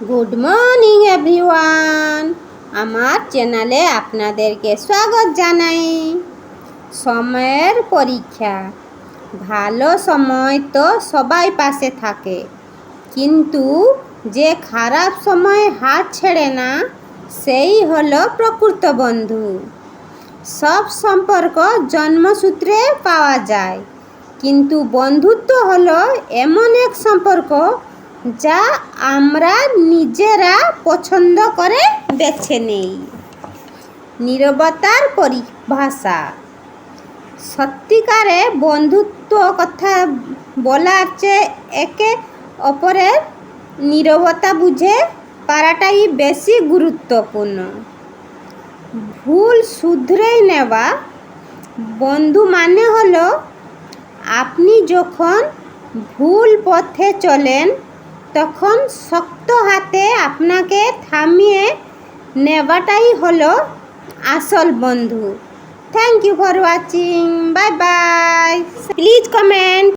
Good morning everyone, আমার চ্যানেলে আপনাদেরকে স্বাগত জানাই। সময়ের পরীক্ষা। ভালো সময় তো সবাই পাশে থাকে, কিন্তু যে খারাপ সময় হাত ছেড়ে না সেই হলো প্রকৃত বন্ধু। সব সম্পর্ক জন্মসূত্রে পাওয়া যায়, কিন্তু বন্ধুত্ব হলো এমন এক সম্পর্ক যা আমরা নিজেরা পছন্দ করে বেছে নেই। নীরবতার পরিভাষা। সত্যিকারে বন্ধুত্ব কথা বলার চেয়ে একে অপরের নীরবতা বুঝে পারাটাই বেশি গুরুত্বপূর্ণ। ভুল শুধরে নেওয়া। বন্ধু মানে হলো আপনি যখন ভুল পথে চলেন তখন শক্ত হাতে আপনাকে থামিয়ে নেওয়াটাই হলো আসল বন্ধু। Thank you for watching. Bye bye. Please comment.